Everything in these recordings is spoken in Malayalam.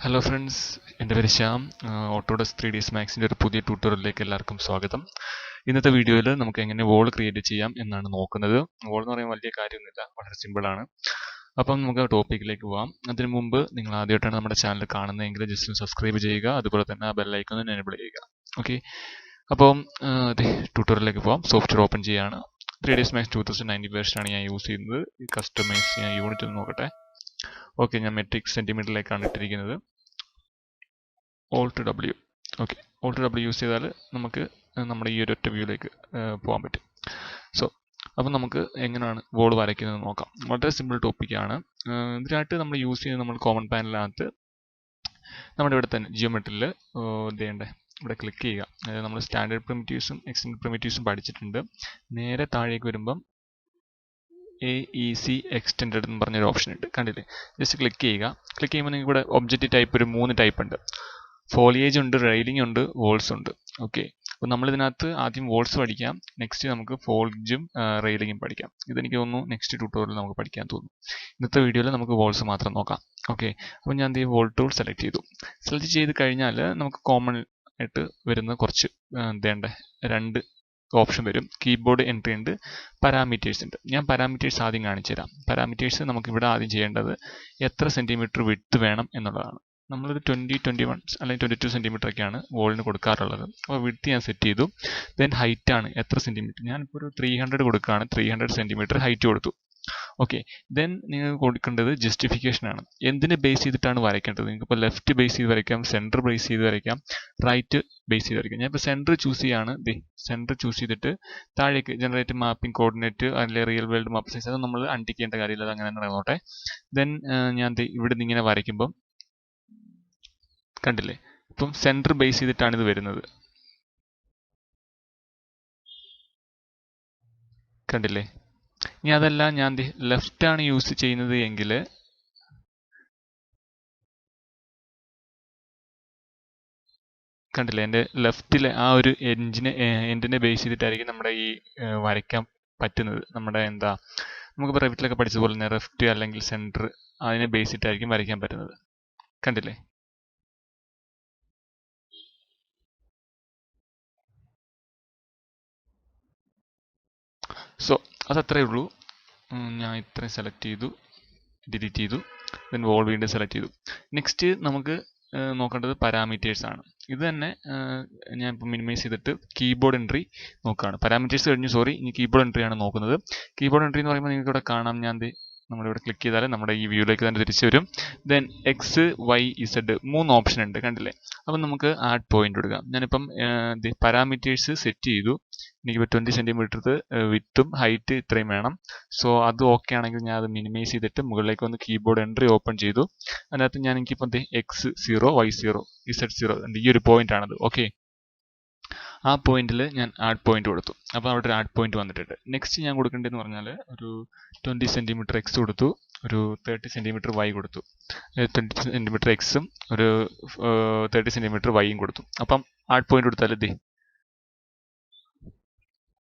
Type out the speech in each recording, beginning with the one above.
ഹലോ ഫ്രണ്ട്സ്, എൻ്റെ പേര് ശ്യാം. ഓട്ടോഡെസ്ക് 3ds മാക്സിൻ്റെ ഒരു പുതിയ ട്യൂട്ടോറിയലിലേക്ക് എല്ലാവർക്കും സ്വാഗതം. ഇന്നത്തെ വീഡിയോയിൽ നമുക്ക് എങ്ങനെ വോൾ ക്രിയേറ്റ് ചെയ്യാം എന്നാണ് നോക്കുന്നത്. വോൾ എന്ന് പറയുമ്പോൾ വലിയ കാര്യമൊന്നുമില്ല, വളരെ സിമ്പിളാണ്. അപ്പം നമുക്ക് ടോപ്പിക്കിലേക്ക് പോകാം. അതിനു മുമ്പ് നിങ്ങൾ ആദ്യമായിട്ടാണ് നമ്മുടെ ചാനൽ കാണുന്നതെങ്കിൽ ജസ്റ്റ് സബ്സ്ക്രൈബ് ചെയ്യുക, അതുപോലെ തന്നെ ആ ബെല്ലൈക്കൺ എനേബിൾ ചെയ്യുക. ഓക്കെ, അപ്പം ട്യൂട്ടോറിയലിലേക്ക് പോകാം. സോഫ്റ്റ്വെയർ ഓപ്പൺ ചെയ്യുകയാണ്. 3ds മാക്സ് 2019 വേർഷനാണ് ഞാൻ യൂസ് ചെയ്യുന്നത്. കസ്റ്റമൈസ് ചെയ്യാൻ യൂണിറ്റ് ഒന്ന് നോക്കട്ടെ. ഓക്കെ, ഞാൻ മെട്രിക് സെൻറ്റിമീറ്ററിലേക്കാണ് ഇട്ടിരിക്കുന്നത്. Alt W. Okay, Alt W use ചെയ്താൽ നമുക്ക് നമ്മുടെ ഈ ഒരു ഒറ്റ വ്യൂയിലേക്ക് പോകാൻ പറ്റും. സോ അപ്പം നമുക്ക് എങ്ങനെയാണ് വോൾ വരയ്ക്കുന്നത് നോക്കാം. വളരെ സിമ്പിൾ ടോപ്പിക്കാണ്. ഇതിനായിട്ട് നമ്മൾ യൂസ് ചെയ്യുന്നത് നമ്മൾ കോമൺ പാനലിനകത്ത് നമ്മുടെ ഇവിടെ തന്നെ ജിയോമെട്രിയിൽ ചെയ്യേണ്ടേ ഇവിടെ ക്ലിക്ക് ചെയ്യുക. അതായത് നമ്മൾ സ്റ്റാൻഡേർഡ് പ്രിമിറ്റീവ്സും എക്സ്റ്റൻഡ് പ്രിമിറ്റീവ്സും പഠിച്ചിട്ടുണ്ട്. നേരെ താഴേക്ക് വരുമ്പം AEC എക്സ്റ്റെൻഡഡ് എന്ന് പറഞ്ഞൊരു ഓപ്ഷൻ ഉണ്ട്, കണ്ടില്ലേ? ജസ്റ്റ് ക്ലിക്ക് ചെയ്യുക. ക്ലിക്ക് ചെയ്യുമ്പോൾ നിങ്ങൾക്ക് ഇവിടെ ഒബ്ജക്റ്റ് ടൈപ്പ് ഒരു 3 ടൈപ്പ് ഉണ്ട്. ഫോളിയേജ് ഉണ്ട്, റെയിലിംഗ് ഉണ്ട്, വോൾസ് ഉണ്ട്. ഓക്കെ, അപ്പോൾ നമ്മളിതിനകത്ത് ആദ്യം വോൾസ് പഠിക്കാം. നെക്സ്റ്റ് നമുക്ക് ഫോളിയേജും റെയിലിംഗും പഠിക്കാം. ഇതെനിക്ക് തോന്നുന്നു നെക്സ്റ്റ് ട്യൂട്ടോറിയൽ നമുക്ക് പഠിക്കാൻ തോന്നുന്നു. ഇന്നത്തെ വീഡിയോയിൽ നമുക്ക് വോൾസ് മാത്രം നോക്കാം. ഓക്കെ, അപ്പോൾ ഞാൻ ഈ വോൾ ടൂൾ സെലക്ട് ചെയ്തു. സെലക്ട് ചെയ്ത് കഴിഞ്ഞാൽ നമുക്ക് കോമൺ ആയിട്ട് വരുന്ന കുറച്ച് രണ്ട് ഓപ്ഷൻ വരും. കീബോർഡ് എൻട്രി ഉണ്ട്, പാരാമീറ്റേഴ്സ് ഉണ്ട്. ഞാൻ പാരാമീറ്റേഴ്സ് ആദ്യം കാണിച്ചു തരാം. പാരാമീറ്റേഴ്സ് നമുക്ക് ഇവിടെ ആദ്യം ചെയ്യേണ്ടത് എത്ര സെൻറ്റിമീറ്റർ വിഡ്ത്ത് വേണം എന്നുള്ളതാണ്. നമ്മളൊരു 20-21 അല്ലെങ്കിൽ 22 സെൻറ്റിമീറ്റർ ഒക്കെയാണ് വോളിന് കൊടുക്കാറുള്ളത്. അപ്പോൾ വിഡ്ത്ത് ഞാൻ സെറ്റ് ചെയ്തു. ദെൻ ഹൈറ്റ് ആണ് എത്ര സെൻറ്റിമീറ്റർ, ഞാനിപ്പോൾ ഒരു 300 കൊടുക്കുകയാണ്. 300 സെൻറ്റിമീറ്റർ ഹൈറ്റ് കൊടുത്തു. ഓക്കെ, ദെൻ നിങ്ങൾ കൊടുക്കേണ്ടത് ജസ്റ്റിഫിക്കേഷൻ ആണ്. എന്തിനെ ബേസ് ചെയ്തിട്ടാണ് വരയ്ക്കേണ്ടത്? നിങ്ങൾക്ക് ഇപ്പോൾ ലെഫ്റ്റ് ബേസ് ചെയ്ത് വരയ്ക്കാം, സെൻറ്റർ ബേസ് ചെയ്ത് വരയ്ക്കാം, റൈറ്റ് ബേസ് ചെയ്ത് വരയ്ക്കാം. ഞാൻ ഇപ്പോൾ സെൻറ്റർ ചൂസ് ചെയ്യാണ്. സെൻറ്റർ ചൂസ് ചെയ്തിട്ട് താഴേക്ക് ജനറേറ്റ് മാപ്പിംഗ് കോർഡിനേറ്റ് അല്ലെങ്കിൽ റിയൽ വേൾഡ് മാപ്പ് സൈസ് അത് നമ്മൾ അണ്ടിക്കേണ്ട കാര്യമില്ല, അത് അങ്ങനെ നടന്നോട്ടെ. ദെൻ ഞാൻ ഇവിടെ നിന്ന് ഇങ്ങനെ വരയ്ക്കുമ്പം കണ്ടില്ലേ, ഇപ്പം സെൻറ്റർ ബേസ് ചെയ്തിട്ടാണ് ഇത് വരുന്നത്. കണ്ടില്ലേ? ഇനി അതല്ല ഞാൻ ലെഫ്റ്റ് ആണ് യൂസ് ചെയ്യുന്നത് എങ്കിൽ കണ്ടില്ലേ, എൻ്റെ ലെഫ്റ്റിലെ ആ ഒരു എൻഡിനെ ബേസ് ചെയ്തിട്ടായിരിക്കും നമ്മുടെ ഈ വരയ്ക്കാൻ പറ്റുന്നത്. നമ്മുടെ നമുക്കിപ്പോൾ റെഫ്റ്റിലൊക്കെ പഠിച്ചതുപോലെ തന്നെ ലെഫ്റ്റ് അല്ലെങ്കിൽ സെൻറ്റർ അതിനെ ബേസ് ചെയ്തിട്ടായിരിക്കും വരയ്ക്കാൻ പറ്റുന്നത്. കണ്ടില്ലേ? സോ അതത്രേ ഉള്ളൂ. ഞാൻ ഇത്രയും സെലക്ട് ചെയ്തു, ഡിലീറ്റ് ചെയ്തു, ദെൻ വോൾ വീണ്ടും സെലക്ട് ചെയ്തു. നെക്സ്റ്റ് നമുക്ക് നോക്കേണ്ടത് പാരാമീറ്റേഴ്സ് ആണ്. ഇത് തന്നെ ഞാൻ ഇപ്പോൾ മിനിമൈസ് ചെയ്തിട്ട് കീബോർഡ് എൻട്രി നോക്കുകയാണ്. പാരാമീറ്റേഴ്സ് കഴിഞ്ഞു, സോറി, ഇനി കീബോർഡ് എൻട്രി ആണ് നോക്കുന്നത്. കീബോർഡ് എൻട്രി എന്ന് പറയുമ്പോൾ നിങ്ങൾക്ക് ഇവിടെ കാണാം, നമ്മളിവിടെ ക്ലിക്ക് ചെയ്താൽ നമ്മുടെ ഈ വ്യൂയിലേക്ക് തന്നെ തിരിച്ചു വരും. Then X Y Z 3 option ഉണ്ട്, കണ്ടില്ലേ? അപ്പം നമുക്ക് ആഡ് പോയിന്റ് കൊടുക്കാം. ഞാനിപ്പം പാരാമീറ്റേഴ്സ് സെറ്റ് ചെയ്തു. എനിക്കിപ്പോൾ 20 സെൻറ്റിമീറ്റർ വിത്തും ഹൈറ്റ് ഇത്രയും വേണം. സോ അത് ഓക്കെ ആണെങ്കിൽ ഞാൻ അത് മിനിമൈസ് ചെയ്തിട്ട് മുകളിലേക്ക് വന്ന് കീബോർഡ് എൻട്രി ഓപ്പൺ ചെയ്തു. അതിനകത്ത് ഞാൻ എനിക്കിപ്പോൾ X0 Y0 Z0 ഈ ഒരു പോയിന്റ് ആണത്. ഓക്കെ, ആ പോയിന്റിൽ ഞാൻ ആഡ് പോയിന്റ് കൊടുത്തു. അപ്പോൾ അവിടെ ഒരു ആഡ് പോയിന്റ് വന്നിട്ടുണ്ട്. നെക്സ്റ്റ് ഞാൻ കൊടുക്കേണ്ടതെന്ന് പറഞ്ഞാൽ ഒരു 20 സെൻറ്റിമീറ്റർ എക്സ് കൊടുത്തു, ഒരു 30 സെൻറ്റിമീറ്റർ വൈ കൊടുത്തു. 20 സെൻറ്റിമീറ്റർ എക്സും ഒരു 30 സെൻറ്റിമീറ്റർ വൈയും കൊടുത്തു. അപ്പം ആഡ് പോയിന്റ് കൊടുത്താൽ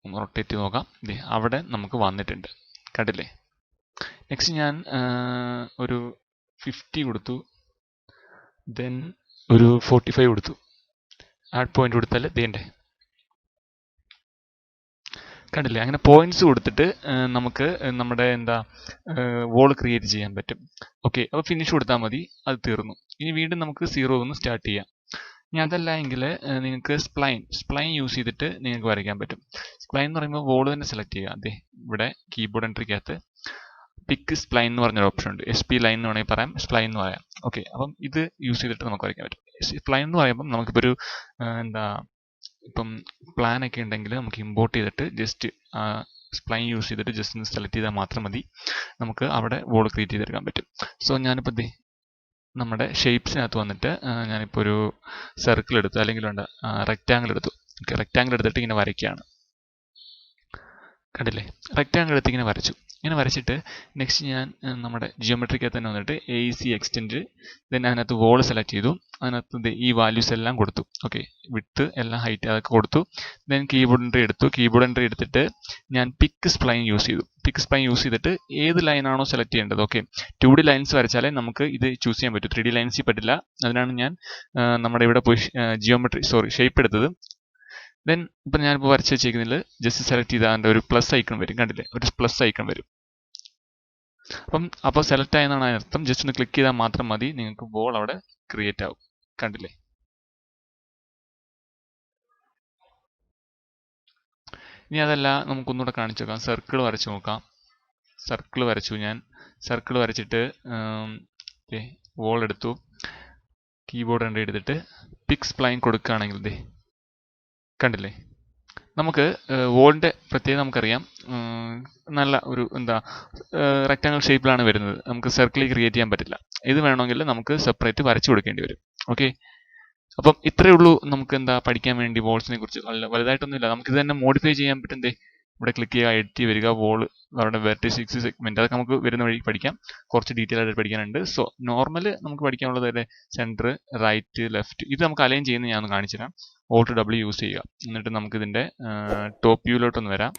ഒന്ന് റൊട്ടേറ്റ് നോക്കാം. അവിടെ നമുക്ക് വന്നിട്ടുണ്ട്, കണ്ടില്ലേ? നെക്സ്റ്റ് ഞാൻ ഒരു 50 കൊടുത്തു, ദെൻ ഒരു 45 കൊടുത്തു. ആഡ് പോയിന്റ് കൊടുത്താൽ കണ്ടില്ലേ? അങ്ങനെ പോയിന്റ്സ് കൊടുത്തിട്ട് നമുക്ക് നമ്മുടെ വോൾ ക്രിയേറ്റ് ചെയ്യാൻ പറ്റും. ഓക്കെ, അപ്പോൾ ഫിനിഷ് കൊടുത്താൽ മതി, അത് തീർന്നു. ഇനി വീണ്ടും നമുക്ക് 0 ഒന്ന് സ്റ്റാർട്ട് ചെയ്യാം. ഇനി അതല്ല എങ്കിൽ നിങ്ങൾക്ക് സ്പ്ലൈൻ യൂസ് ചെയ്തിട്ട് നിങ്ങൾക്ക് വരയ്ക്കാൻ പറ്റും. സ്പ്ലൈൻ എന്ന് പറയുമ്പോൾ വോൾ തന്നെ സെലക്ട് ചെയ്യുക. ഇവിടെ കീബോർഡ് എൻട്രിക്കകത്ത് പിക്ക് സ്പ്ലൈൻ എന്ന് പറഞ്ഞൊരു ഓപ്ഷൻ ഉണ്ട്. SP ലൈൻ എന്ന് വേണമെങ്കിൽ പറയാം, സ്പ്ലൈൻ എന്ന് പറയാം. ഓക്കെ, അപ്പം ഇത് യൂസ് ചെയ്തിട്ട് നമുക്ക് വരയ്ക്കാൻ പറ്റും. സ്പ്ലൈൻ എന്ന് പറയുമ്പം നമുക്കിപ്പോൾ ഒരു ഇപ്പം പ്ലാൻ ഒക്കെ ഉണ്ടെങ്കിൽ നമുക്ക് ഇമ്പോർട്ട് ചെയ്തിട്ട് ജസ്റ്റ് സ്പ്ലൈൻ യൂസ് ചെയ്തിട്ട് ജസ്റ്റ് ഒന്ന് സെലക്ട് ചെയ്താൽ മാത്രം മതി, നമുക്ക് അവിടെ വോൾ ക്രിയേറ്റ് ചെയ്തെടുക്കാൻ പറ്റും. സോ ഞാനിപ്പോൾ നമ്മുടെ ഷേപ്സിനകത്ത് വന്നിട്ട് ഞാനിപ്പോൾ ഒരു സർക്കിൾ എടുത്തു, അല്ലെങ്കിൽ റെക്റ്റാങ്കിൾ എടുത്തു. ഓക്കെ, റെക്റ്റാങ്കിൾ എടുത്തിട്ട് ഇങ്ങനെ വരയ്ക്കുകയാണ്. കണ്ടില്ലേ? റെക്റ്റാങ്കിൾ എടുത്ത് ഇങ്ങനെ വരച്ചു. ഇങ്ങനെ വരച്ചിട്ട് നെക്സ്റ്റ് ഞാൻ നമ്മുടെ ജിയോമെട്രിക്കകത്ത് തന്നെ വന്നിട്ട് AC എക്സ്റ്റെൻഡ്, ദെൻ അതിനകത്ത് വോൾ സെലക്ട് ചെയ്തു, അതിനകത്ത് ഈ വാല്യൂസ് എല്ലാം കൊടുത്തു. ഓക്കെ, വിഡ്ത്ത് എല്ലാം ഹൈറ്റ് അതൊക്കെ കൊടുത്തു. ദെൻ കീബോർഡ് എൻട്രി എടുത്തു. കീബോർഡ് എൻട്രി എടുത്തിട്ട് ഞാൻ പിക്ക് സ്പ്ലൈൻ യൂസ് ചെയ്തു. പിക്ക് സ്പ്ലൈൻ യൂസ് ചെയ്തിട്ട് ഏത് ലൈനാണോ സെലക്ട് ചെയ്യേണ്ടത്, ഓക്കെ 2D ലൈൻസ് വരച്ചാലേ നമുക്ക് ഇത് ചൂസ് ചെയ്യാൻ പറ്റും, 3D ലൈൻസിൽ പറ്റില്ല. അതിനാണ് ഞാൻ നമ്മുടെ ഇവിടെ പോയി ഷേപ്പ് എടുത്തത്. ദെൻ ഇപ്പം ഞാനിപ്പോൾ വരച്ച് വെച്ചേക്കുന്നതിൽ ജസ്റ്റ് സെലക്ട് ചെയ്താൽ അതിൻ്റെ ഒരു പ്ലസ് ഐക്കൺ വരും, കണ്ടില്ലേ, ഒരു പ്ലസ് ഐക്കൺ വരും. അപ്പോൾ സെലക്ട് ആയെന്നാണ് അതിനർത്ഥം. ജസ്റ്റ് ഒന്ന് ക്ലിക്ക് ചെയ്താൽ മാത്രം മതി, നിങ്ങൾക്ക് ബോൾ അവിടെ ക്രിയേറ്റ് ആവും, കണ്ടില്ലേ. ഇനി അതല്ല നമുക്കൊന്നുകൂടെ കാണിച്ചു നോക്കാം. സർക്കിൾ വരച്ച് നോക്കാം. സർക്കിൾ വരച്ചു ഞാൻ. സർക്കിൾ വരച്ചിട്ട് വോൾ എടുത്തു, കീബോർഡ് എൻട്രി എടുത്തിട്ട് പിക്ക് സ്പ്ലൈൻ കൊടുക്കുകയാണെങ്കിൽ ഇതേ കണ്ടില്ലേ, നമുക്ക് വോളിൻ്റെ പ്രത്യേകത നമുക്കറിയാം. നല്ല ഒരു റെക്റ്റാങ്കിൾ ഷേപ്പിലാണ് വരുന്നത്. നമുക്ക് സർക്കിൾ ക്രിയേറ്റ് ചെയ്യാൻ പറ്റില്ല. ഇത് വേണമെങ്കിൽ നമുക്ക് സെപ്പറേറ്റ് വരച്ചു കൊടുക്കേണ്ടി വരും. ഓക്കെ, അപ്പം ഇത്രയേ ഉള്ളൂ നമുക്ക് പഠിക്കാൻ വേണ്ടി വോൾസിനെ കുറിച്ച്. വലുതായിട്ടൊന്നുമില്ല. നമുക്ക് ഇത് തന്നെ മോഡിഫൈ ചെയ്യാൻ പറ്റും. ഇവിടെ ക്ലിക്ക് ചെയ്യുക, എഡിറ്റ് വരിക, വോൾ, അവിടെ വെർട്ടിസസ് സെഗ്മെന്റ്, അതൊക്കെ നമുക്ക് വരുന്ന വഴി പഠിക്കാം. കുറച്ച് ഡീറ്റെയിൽ ആയിട്ട് പഠിക്കാനുണ്ട്. സോ നോർമൽ നമുക്ക് പഠിക്കാനുള്ളത് വരെ സെൻറ്റർ, റൈറ്റ്, ലെഫ്റ്റ്, ഇത് നമുക്ക് അലൈൻ ചെയ്യുന്നത് ഞാൻ ഒന്ന് കാണിച്ചു തരാം. Alt W യൂസ് ചെയ്യുക. എന്നിട്ട് നമുക്ക് ഇതിൻ്റെ ടോപ്പ് വ്യൂലോട്ടൊന്ന് വരാം.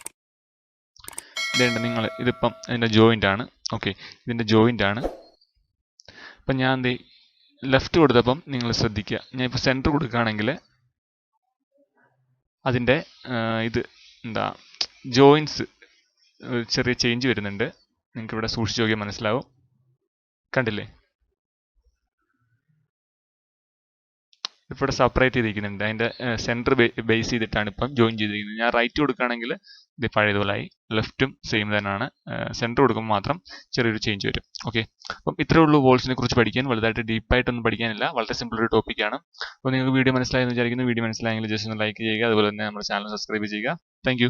ഇതുണ്ട്, ഇതിപ്പം ഇതിൻ്റെ ജോയിൻ്റ് ആണ്. ഓക്കെ, ഇതിൻ്റെ ജോയിൻ്റ് ആണ്. അപ്പം ഞാൻ ലെഫ്റ്റ് കൊടുത്തപ്പം നിങ്ങൾ ശ്രദ്ധിക്കുക, ഞാൻ ഇപ്പോൾ സെൻറ്റർ കൊടുക്കുകയാണെങ്കിൽ അതിൻ്റെ ഇത് ജോയിൻസ് ചെറിയ ചേഞ്ച് വരുന്നുണ്ട്. നിങ്ങൾക്ക് ഇവിടെ സൂക്ഷിച്ച് നോക്കിയാൽ മനസ്സിലാവും, കണ്ടില്ലേ, ഇവിടെ സെപ്പറേറ്റ് ചെയ്തിരിക്കുന്നുണ്ട്. അതിൻ്റെ സെൻറ്റർ ബേസ് ചെയ്തിട്ടാണ് ഇപ്പം ജോയിൻ ചെയ്തിരിക്കുന്നത്. ഞാൻ റൈറ്റ് കൊടുക്കുകയാണെങ്കിൽ ഇത് പഴയതുപോലായി. ലെഫ്റ്റും സെയിം തന്നെയാണ്. സെൻറ്റർ കൊടുക്കുമ്പോൾ മാത്രം ചെറിയൊരു ചേഞ്ച് വരും. ഓക്കെ, അപ്പം ഇത്രയേ ഉള്ളൂ വോൾസിനെ കുറിച്ച് പഠിക്കാൻ. വലുതായിട്ട് ഡീപ്പായിട്ടൊന്നും പഠിക്കാനില്ല, വളരെ സിമ്പിൾ ഒരു ടോപ്പിക്കാണ്. അപ്പോൾ നിങ്ങൾക്ക് വീഡിയോ മനസ്സിലായെന്ന് വിചാരിക്കുന്നു. വീഡിയോ മനസ്സിലായെങ്കിൽ ജസ്റ്റ് ഒന്ന് ലൈക്ക് ചെയ്യുക, അതുപോലെ തന്നെ നമ്മുടെ ചാനൽ സബ്സ്ക്രൈബ് ചെയ്യുക. താങ്ക്